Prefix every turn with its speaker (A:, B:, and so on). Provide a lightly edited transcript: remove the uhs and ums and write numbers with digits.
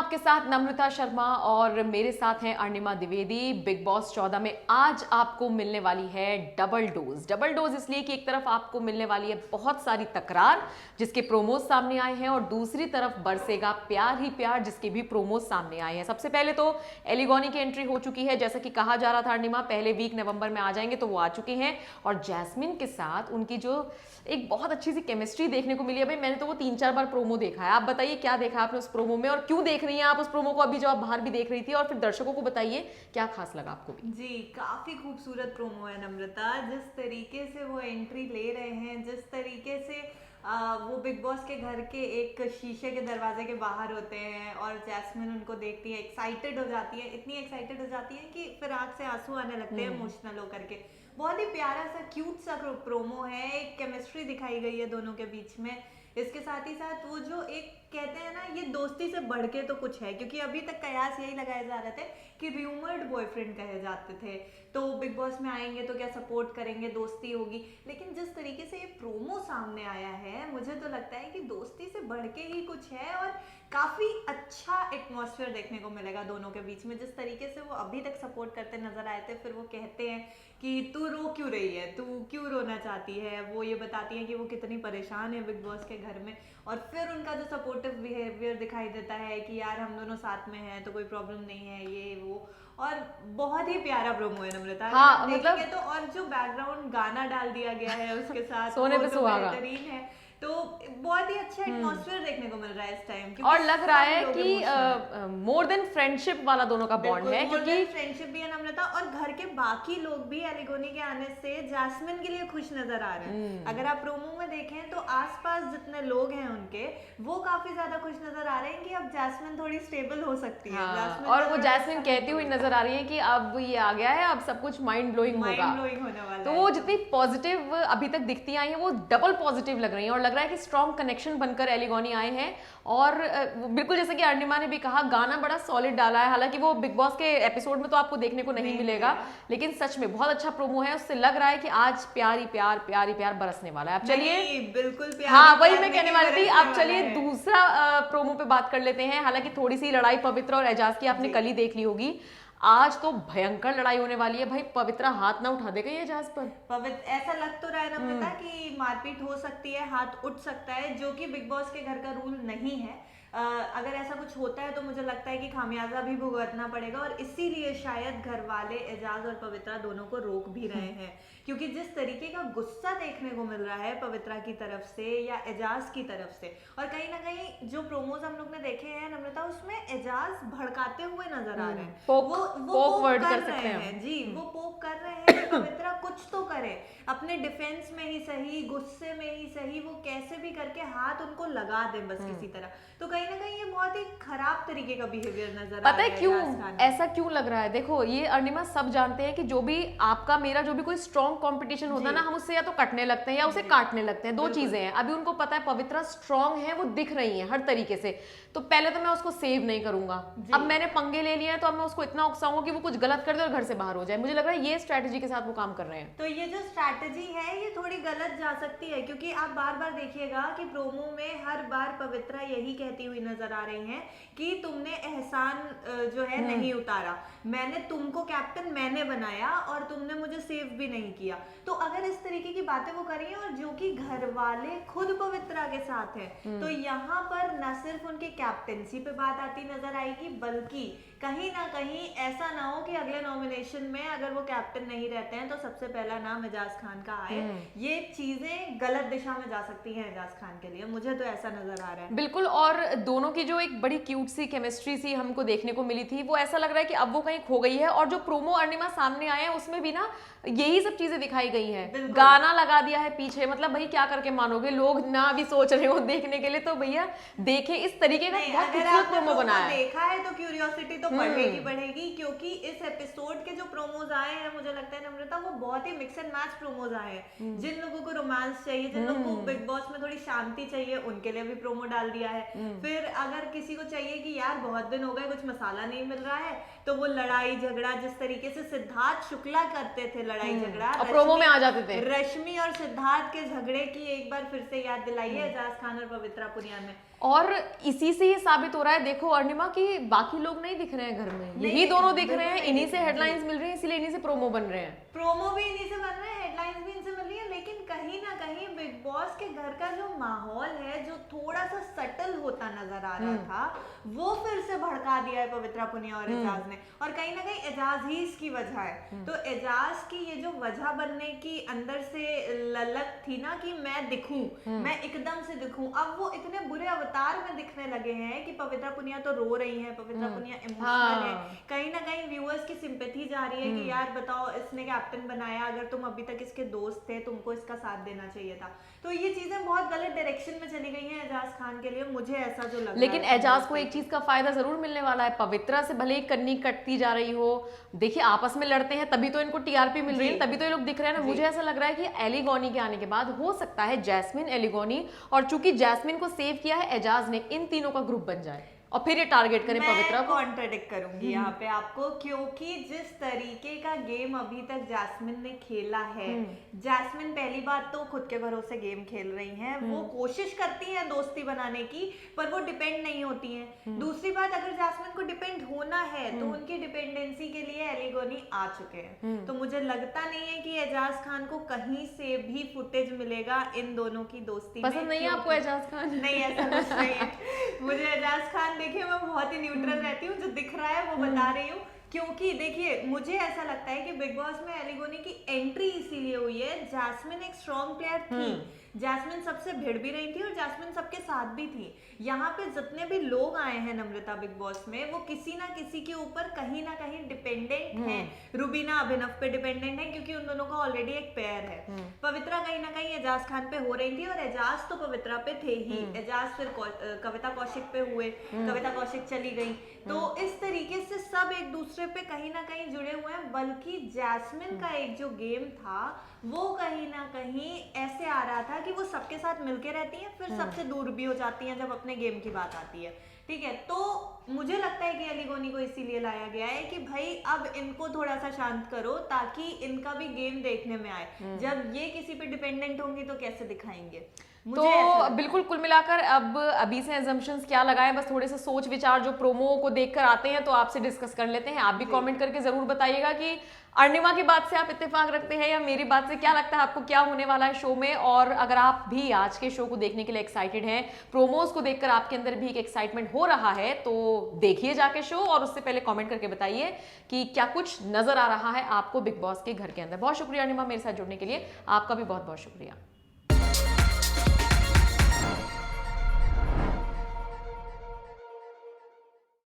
A: आपके साथ नम्रता शर्मा और मेरे साथ हैं अर्णिमा द्विवेदी। बिग बॉस 14 में आज आपको मिलने वाली है डबल डोज। डबल डोज इसलिए कि एक तरफ आपको मिलने वाली है बहुत सारी तकरार जिसके प्रोमोज सामने आए हैं और दूसरी तरफ बरसेगा प्यार ही प्यार जिसके भी प्रोमोज सामने आए हैं। सबसे पहले तो एलिगोनी की एंट्री हो चुकी है, जैसा कि कहा जा रहा था अर्णिमा पहले वीक नवंबर में आ जाएंगे, तो वो आ चुके हैं और जैस्मिन के साथ उनकी जो एक बहुत अच्छी सी केमिस्ट्री देखने को मिली है। भाई मैंने तो वो 3-4 बार प्रोमो देखा है, आप बताइए क्या देखा आपने उस प्रोमो में और क्यों देख रही हैं आप उस प्रोमो को अभी जो आप बाहर भी देख रही थी, और फिर दर्शकों को बताइए क्या खास लगा आपको भी।
B: जी, काफी खूबसूरत प्रोमो है नम्रता। जिस तरीके से वो एंट्री ले रहे हैं, जिस तरीके से वो बिग बॉस के घर के एक शीशे के दरवाजे के बाहर होते हैं और जैस्मिन उनको देखती है, एक्साइटेड हो जाती है, इतनी एक्साइटेड हो जाती है कि फिर आंख से आंसू आने लगते हैं इमोशनल होकर के। बहुत ही प्यारा सा क्यूट सा प्रोमो है, एक केमिस्ट्री दिखाई गई है दोनों के बीच में। इसके साथ ही साथ वो जो एक कहते हैं ना, ये दोस्ती से बढ़ के तो कुछ है, क्योंकि अभी तक कयास यही लगाए जा रहे थे कि र्यूमर्ड बॉयफ्रेंड कहे जाते थे, तो बिग बॉस में आएंगे तो क्या सपोर्ट करेंगे, दोस्ती होगी। लेकिन जिस तरीके से ये प्रोमो सामने आया है, मुझे तो लगता है कि दोस्ती से बढ़ के ही कुछ है और काफी अच्छा एटमॉस्फेयर देखने को मिलेगा दोनों के बीच में। जिस तरीके से वो अभी तक सपोर्ट करते नजर आए थे, फिर वो कहते हैं कि तू रो क्यों रही है, तू क्यों रोना चाहती है, वो ये बताती है कि वो कितनी परेशान है बिग बॉस के घर में, और फिर उनका जो सपोर्टिव बिहेवियर दिखाई देता है कि यार हम दोनों साथ में हैं तो कोई प्रॉब्लम नहीं है, ये वो। और बहुत ही प्यारा प्रोमो है नम्रता।
A: हाँ मतलब
B: तो और जो बैकग्राउंड गाना डाल दिया गया है उसके साथ
A: सोने पे
B: वो तो
A: सुहागा
B: बेहतरीन है, तो बहुत ही अच्छा एटमॉस्फेयर देखने को मिल रहा है इस टाइम।
A: और लग रहा है कि मोर देन फ्रेंडशिप वाला दोनों का बॉन्ड है, क्योंकि
B: फ्रेंडशिप भी है नम्रता, और घर के बाकी लोग भी एलिगोनी के आने से जैस्मिन के लिए खुश नजर आ रहे हैं। अगर आप प्रोमो में देखें तो आसपास जितने लोग हैं उनके, वो काफी ज्यादा खुश नजर आ रहे हैं कि अब जैस्मिन थोड़ी स्टेबल हो सकती है।
A: और वो जैस्मिन कहती हुई नजर आ रही है कि अब ये आ गया है, अब सब कुछ माइंड ब्लोइंग होगा,
B: होने वाला
A: तो वो जितनी पॉजिटिव अभी तक दिखती आई है वो डबल पॉजिटिव लग रही है और लग रहा है कि स्ट्रॉन्ग कनेक्शन बनकर एलिगोनी आए हैं। और बिल्कुल जैसे कि अर्णिमा ने भी कहा, गाना बड़ा सॉलिड डाला है, हालांकि वो बिग बॉस के एपिसोड में तो आपको देखने को नहीं मिलेगा, लेकिन सच में बहुत अच्छा प्रोमो है। उससे लग रहा है कि आज प्यार ही प्यार बरसने वाला है। अब चलिए
B: बिल्कुल प्यार,
A: हाँ वही मैं कहने वाली थी। अब चलिए दूसरा प्रोमो पे बात कर लेते हैं। हालांकि थोड़ी सी लड़ाई पवित्र और एजाज की आपने कल ही देख ली होगी, आज तो भयंकर लड़ाई होने वाली है। भाई पवित्रा हाथ ना उठा देगा ये एजाज पर।
B: पवित्र ऐसा लग तो रहा है ना पता कि मारपीट हो सकती है, हाथ उठ सकता है, जो कि बिग बॉस के घर का रूल नहीं है। अगर ऐसा कुछ होता है तो मुझे लगता है कि खामियाजा भी भुगतना पड़ेगा, और इसीलिए शायद घर वाले एजाज और पवित्रा दोनों को रोक भी रहे हैं, क्योंकि जिस तरीके का गुस्सा देखने को मिल रहा है पवित्रा की तरफ से या एजाज की तरफ से, और कहीं ना कहीं जो प्रोमोज हम लोग ने देखे हैं नम्रता, उसमें एजाज भड़काते हुए नजर आ रहे हैं। वो पोक कर रहे हैं जी, वो पोक कर रहे हैं कि पवित्रा कुछ तो करे, अपने डिफेंस में ही सही, गुस्से में ही सही, वो कैसे भी करके हाथ उनको लगा दे बस किसी तरह। तो कहीं ना कहीं ये बहुत ही खराब तरीके का बिहेवियर नजर आ रहा है।
A: पता है क्यों ऐसा क्यों लग रहा है? देखो ये अर्णिमा सब जानते हैं कि जो भी आपका मेरा जो भी कोई स्ट्रॉन्ग कंपटीशन होता है ना, हम उससे या तो कटने लगते हैं या उसे काटने लगते हैं, दो चीजें हैं। अभी उनको पता है पवित्रा स्ट्रॉन्ग है, वो दिख रही है हर तरीके से, तो पहले तो मैं उसको सेव नहीं करूंगा। अब मैंने पंगे ले लिए हैं तो अब मैं उसको इतना उकसाऊंगा कि वो कुछ गलत कर दे और घर से बाहर हो जाए। मुझे लग रहा है ये स्ट्रैटेजी के साथ वो काम कर रहे हैं।
B: तो ये जो स्ट्रैटेजी है ये थोड़ी गलत जा सकती है, क्योंकि आप बार बार देखिएगा कि प्रोमो में हर बार पवित्रा यही कहती हुई नजर आ रही हैं कि तुमने एहसान जो है नहीं उतारा, मैंने तुमको कैप्टन मैंने बनाया और तुमने मुझे सेव भी नहीं किया। तो अगर इस तरीके की बातें वो करी हैं, और जो कि घर वाले खुद पवित्रा के साथ है, तो यहाँ पर न सिर्फ उनके कैप्टेंसी पे बात आती नजर आएगी, बल्कि कहीं ना कहीं ऐसा ना हो कि अगले नॉमिनेशन में अगर वो कैप्टन नहीं रहते हैं तो सबसे पहला नाम एजाज खान का आए। ये चीजें गलत दिशा में जा सकती हैं एजाज खान के लिए, मुझे तो ऐसा नजर आ रहा है।
A: बिल्कुल, और दोनों की जो एक बड़ी क्यूट सी केमिस्ट्री सी हमको देखने को मिली थी, वो ऐसा लग रहा है कि अब वो कहीं खो गई है। और जो प्रोमो अर्णिमा सामने आए हैं उसमें भी ना यही सब चीजें दिखाई गई हैं। गाना लगा दिया है पीछे, मतलब भाई क्या करके मानोगे, लोग ना भी सोच रहे हो देखने के लिए, तो भैया देखे इस तरीके का बहुत खूबसूरत प्रोमो बनाया है।
B: देखा है तो क्यूरियोसिटी तो बढ़ेगी, क्योंकि इस एपिसोड के जो प्रोमोज आए हैं मुझे लगता है नम्रता वो बहुत ही मिक्स एंड मैच प्रोमोज आए हैं। जिन लोगों को रोमांस चाहिए, जिन लोगों को बिग बॉस में थोड़ी शांति चाहिए, उनके लिए भी प्रोमो डाल दिया है। फिर अगर किसी को चाहिए कि यार बहुत दिन हो गए कुछ मसाला नहीं मिल रहा है, तो वो लड़ाई झगड़ा जिस तरीके से सिद्धार्थ शुक्ला करते थे, लड़ाई झगड़ा
A: और प्रोमो में आ जाते थे।
B: रश्मि और सिद्धार्थ के झगड़े की एक बार फिर से याद दिलाई है एजाज खान और पवित्रा पुनिया में।
A: और इसी से ये साबित हो रहा है, देखो अरुणिमा, कि बाकी लोग नहीं दिख रहे हैं घर में, यही दोनों दिख रहे हैं, इन्हीं से हेडलाइंस मिल रही है, इसीलिए इन्हीं से प्रोमो बन रहे हैं।
B: प्रोमो भी इन्हीं से बन रहे हैं, हेडलाइंस भी इनसे मिल रही है, लेकिन कहीं ना कहीं बिग बॉस के घर का जो माहौल है, जो थोड़ा सा सटल होता नजर आ रहा था, वो फिर से भड़का दिया है पवित्रा पुनिया और एजाज ने। और कहीं ना कहीं एजाज ही इसकी वजह है। तो एजाज की ये जो वजह बनने की अंदर से ललक थी ना कि मैं दिखूं, मैं एकदम से दिखूं, अब वो इतने बुरे अवतार में दिखने लगे हैं कि पवित्रा पुनिया तो रो रही है, पवित्रा पुनिया इमोशनल है, कहीं ना कहीं व्यूअर्स की सिंपैथी जा रही है कि यार बताओ, इसने कैप्टन बनाया, अगर तुम अभी तक इसके दोस्त थे, तुमको इसका साथ देना चाहिए था। तो ये चीजें बहुत गलत डायरेक्शन में चली गई हैं एजाज खान के लिए, मुझे ऐसा जो लग
A: लेकिन
B: रहा है।
A: एजाज को एक चीज का फायदा जरूर मिलने वाला है, पवित्रा से भले ही कन्नी कटती जा रही हो, देखिए आपस में लड़ते हैं तभी तो इनको टीआरपी मिल रही है, तभी तो ये लोग दिख रहे हैं ना। मुझे ऐसा लग रहा है कि एलिगोनी के आने के बाद हो सकता है जैस्मिन, एलिगोनी, और चूंकि जैस्मिन को सेव किया है एजाज ने, इन तीनों का ग्रुप बन जाए और फिर ये टारगेट करें पवित्रा को।
B: कॉन्ट्रडिक्ट करूंगी यहाँ पे आपको, क्योंकि जिस तरीके का गेम अभी तक जैस्मिन ने खेला है, जैस्मिन पहली बात तो खुद के भरोसे गेम खेल रही हैं, वो कोशिश करती हैं दोस्ती बनाने की, पर वो डिपेंड नहीं होती हैं। दूसरी बात, अगर जैस्मिन को डिपेंड होना है तो उनकी डिपेंडेंसी के लिए एलिगोनी आ चुके हैं। तो मुझे लगता नहीं है कि एजाज खान को कहीं से भी फुटेज मिलेगा इन दोनों की दोस्ती में।
A: पसंद नहीं है आपको एजाज खान?
B: नहीं, ऐसा कुछ नहीं है। मुझे एजाज खान, देखिए मैं बहुत ही न्यूट्रल रहती हूँ, जो दिख रहा है वो बता रही हूँ, क्योंकि देखिए मुझे ऐसा लगता है कि बिग बॉस में एलिगोनी की एंट्री इसीलिए हुई है, जैस्मिन एक स्ट्रॉन्ग प्लेयर थी, जैस्मिन सबसे भिड़ भी रही थी और जैस्मिन सबके साथ भी थी। यहाँ पे जितने भी लोग आए हैं नम्रता बिग बॉस में, वो किसी ना किसी के ऊपर कहीं ना कहीं डिपेंडेंट हैं। रुबीना अभिनव पे डिपेंडेंट है क्योंकि उन दोनों का ऑलरेडी एक पेयर है। पवित्रा कहीं ना कहीं एजाज खान पे हो रही थी और एजाज तो पवित्रा पे थे ही, एजाज फिर कविता कौशिक पे हुए, कविता कौशिक चली गई, तो इस तरीके से सब एक दूसरे पे कहीं ना कहीं जुड़े हुए हैं। बल्कि जैस्मिन का एक जो गेम था वो कहीं ना कहीं ऐसे आ रहा था कि वो सबके साथ मिलके रहती हैं, फिर सबसे दूर भी हो जाती हैं जब अपने गेम की बात आती है। ठीक है, तो मुझे लगता है कि एलिगोनी को इसीलिए लाया गया है कि भाई अब इनको थोड़ा सा शांत करो ताकि इनका भी गेम देखने में आए। जब ये किसी पे डिपेंडेंट होंगी तो कैसे दिखाएंगे।
A: तो बिल्कुल कुल मिलाकर अब अभी से assumptions क्या लगाएं, बस थोड़े से सोच विचार जो प्रोमो को देखकर आते हैं तो आपसे डिस्कस कर लेते हैं। आप भी कमेंट करके जरूर बताइएगा कि अरुणिमा की बात से आप इत्तेफाक रखते हैं या मेरी बात से, क्या लगता है आपको क्या होने वाला है शो में। और अगर आप भी आज के शो को देखने के लिए एक्साइटेड हैं, प्रोमोज को देखकर आपके अंदर भी एक एक्साइटमेंट हो रहा है, तो देखिए जाके शो, और उससे पहले कमेंट करके बताइए कि क्या कुछ नजर आ रहा है आपको बिग बॉस के घर के अंदर। बहुत शुक्रिया अरुणिमा मेरे साथ जुड़ने के लिए, आपका भी बहुत बहुत शुक्रिया।